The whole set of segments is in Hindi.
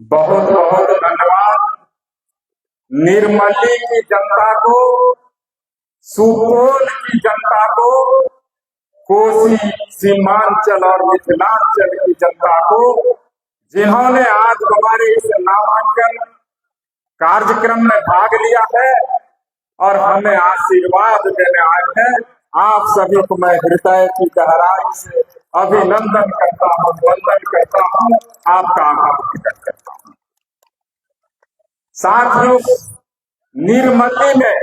बहुत बहुत धन्यवाद निर्मली की जनता को, सुपौल की जनता को, कोसी सीमांचल और मिथिलांचल की जनता को, जिन्होंने आज हमारे इस नामांकन कार्यक्रम में भाग लिया है और हमें आशीर्वाद देने आए हैं। आप सभी को मैं हृदय की गहराई से अभिनंदन करता हूँ, वंदन करता हूँ, आपका आभार प्रकट करता हूँ। साथियों, निर्मली में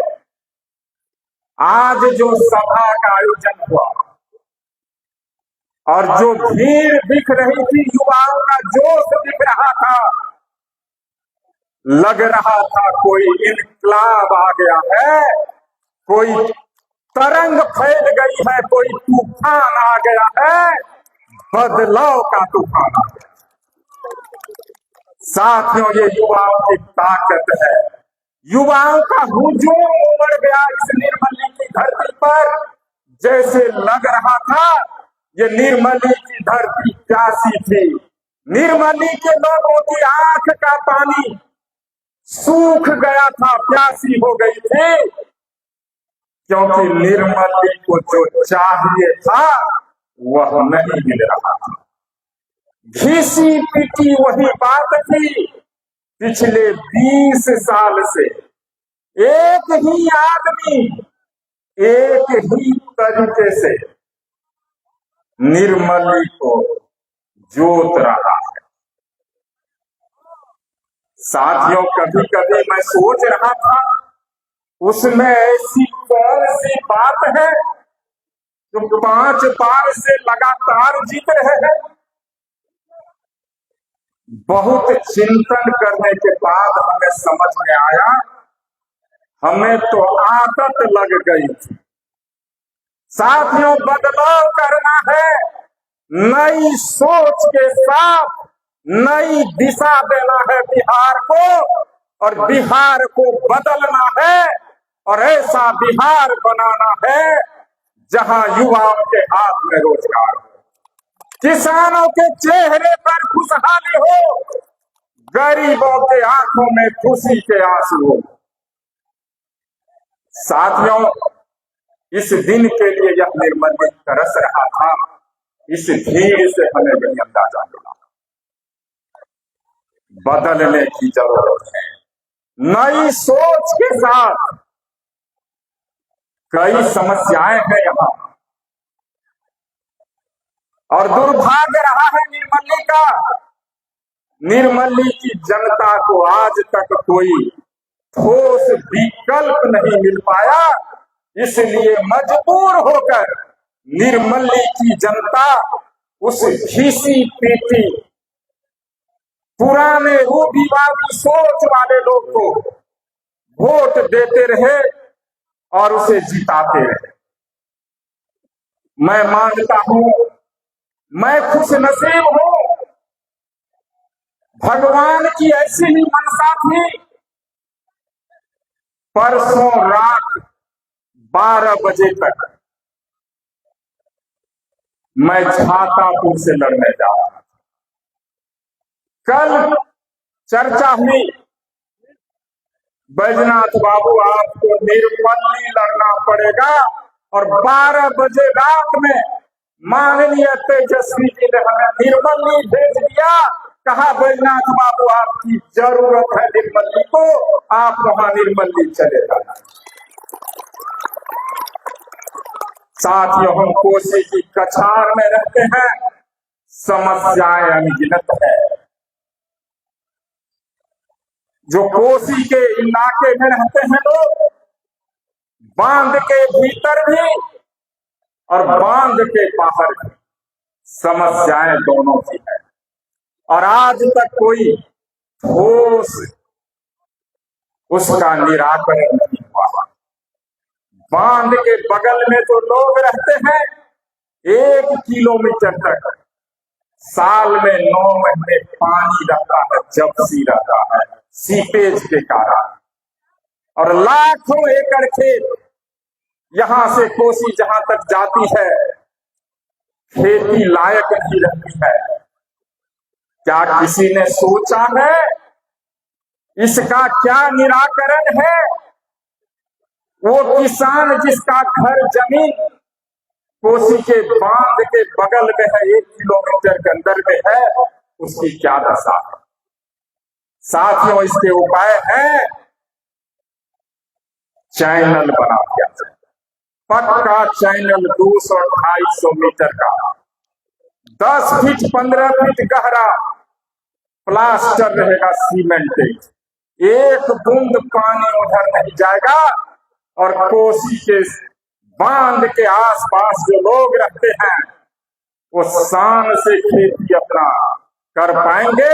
आज जो सभा का आयोजन हुआ और जो भीड़ दिख रही थी, युवाओं का जोश दिख रहा था, लग रहा था कोई इनकलाब आ गया है, कोई तरंग फैल गई है, कोई तूफान आ गया है, बदलाव का तूफान आ गया। साथियों, ये युवाओं की ताकत है, युवाओं का हुजूम उमड़ गया इस निर्मली की धरती पर। जैसे लग रहा था ये निर्मली की धरती प्यासी थी, निर्मली के लोगों की आंख का पानी सूख गया था, प्यासी हो गई थी, क्योंकि निर्मली को जो चाहिए था वह नहीं मिल रहा था। घिसी पिटी वही बात थी। पिछले 20 साल से एक ही आदमी एक ही तरीके से निर्मली को जोत रहा है। साथियों, कभी कभी मैं सोच रहा था उसमें ऐसी कौन सी बात है जो 5 बार से लगातार जीत रहे हैं। बहुत चिंतन करने के बाद हमें समझ में आया, हमें तो आदत लग गई थी। साथियों, बदलाव करना है, नई सोच के साथ नई दिशा देना है बिहार को, और बिहार को बदलना है, और ऐसा बिहार बनाना है जहां युवाओं के हाथ में रोजगार हो, किसानों के चेहरे पर खुशहाली हो, गरीबों के आंखों में खुशी के आंसू हो। साथियों, इस दिन के लिए यह निर्मली तरस रहा था, इस भीड़ से हमें भी अंदाजा मिला। बदलने की जरूरत है, नई सोच के साथ। कई समस्याएं हैं यहाँ, और दुर्भाग्य रहा है निर्मली का, निर्मली की जनता को आज तक कोई ठोस विकल्प नहीं मिल पाया। इसलिए मजबूर होकर निर्मली की जनता उस घिसी पीटी पुराने रूढ़िवादी सोच वाले लोग को वोट देते रहे और उसे जिताते रहे। मैं मानता हूं, मैं खुशनसीब हूं, भगवान की ऐसी ही मनसा थी। परसों रात 12 बजे तक मैं छातापुर से लड़ने जा रहा था। कल चर्चा हुई, बैजनाथ बाबू आपको निर्मली लड़ना पड़ेगा, और 12 बजे रात में माननीय तेजस्वी जी ने हमें निर्मली भेज दिया। कहा, बैजनाथ बाबू आपकी जरूरत है निर्मली को, आप वहां निर्मली चले जाना। साथियों, हम कोसी की कछार में रहते हैं, समस्याएं अनगिनत है। जो कोसी के इलाके में रहते हैं लोग, बांध के भीतर भी और बांध के बाहर भी समस्याएं दोनों की है, और आज तक कोई ठोस उसका निराकरण नहीं हुआ। बांध के बगल में जो लोग रहते हैं, 1 किलोमीटर तक साल में 9 महीने पानी रहता है, जबसी रहता है सीपेज के कारण। और लाखों एकड़ खेत यहां से कोसी जहां तक जाती है, खेती लायक नहीं रहती है। क्या किसी ने सोचा है इसका क्या निराकरण है? वो किसान जिसका घर जमीन कोसी के बांध के बगल में है, 1 किलोमीटर के अंदर में है, उसकी क्या दशा है? साथियों, इसके उपाय है चैनल बना दिया जाए, पक्का चैनल 200-250 मीटर का, 10 फीट 15 फीट गहरा प्लास्टर रहेगा सीमेंटेड, एक बूंद पानी उधर नहीं जाएगा। और कोसी के बांध के आसपास जो लोग रहते हैं वो शान से खेती अपना कर पाएंगे,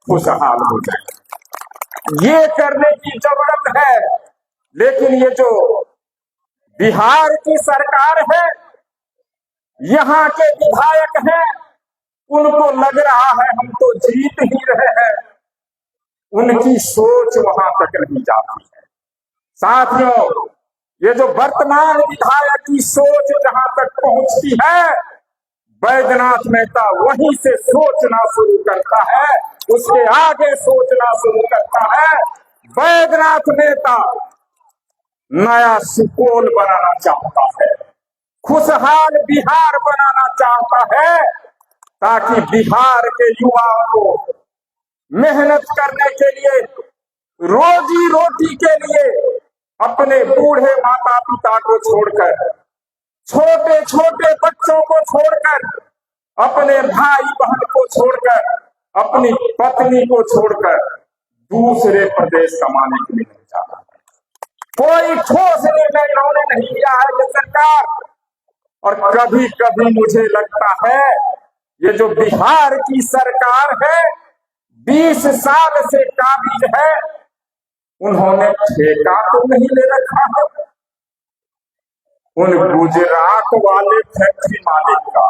खुशहाल हो जाएंगे। ये करने की जरूरत है। लेकिन ये जो बिहार की सरकार है, यहाँ के विधायक हैं, उनको लग रहा है हम तो जीत ही रहे हैं, उनकी सोच वहां तक नहीं जाती है। साथियों, ये जो वर्तमान विधायक की सोच जहां तक पहुंचती है, बैद्यनाथ मेहता वहीं से सोचना शुरू करता है, उसके आगे सोचना शुरू करता है। बैद्यनाथ मेहता नया सुपौल बनाना चाहता है, खुशहाल बिहार बनाना चाहता है, ताकि बिहार के युवाओं को मेहनत करने के लिए, रोजी रोटी के लिए अपने बूढ़े माता पिता को छोड़कर, छोटे छोटे बच्चों को छोड़कर, अपने भाई बहन को छोड़कर, अपनी पत्नी को छोड़कर दूसरे प्रदेश कमाने के लिए नहीं जाता। कोई ठोस निर्णय इन्होंने नहीं लिया है ये सरकार। और कभी कभी मुझे लगता है ये जो बिहार की सरकार है, 20 साल से काबिज है, उन्होंने ठेका तो नहीं ले रखा है उन गुजरात वाले फैक्ट्री मालिक का,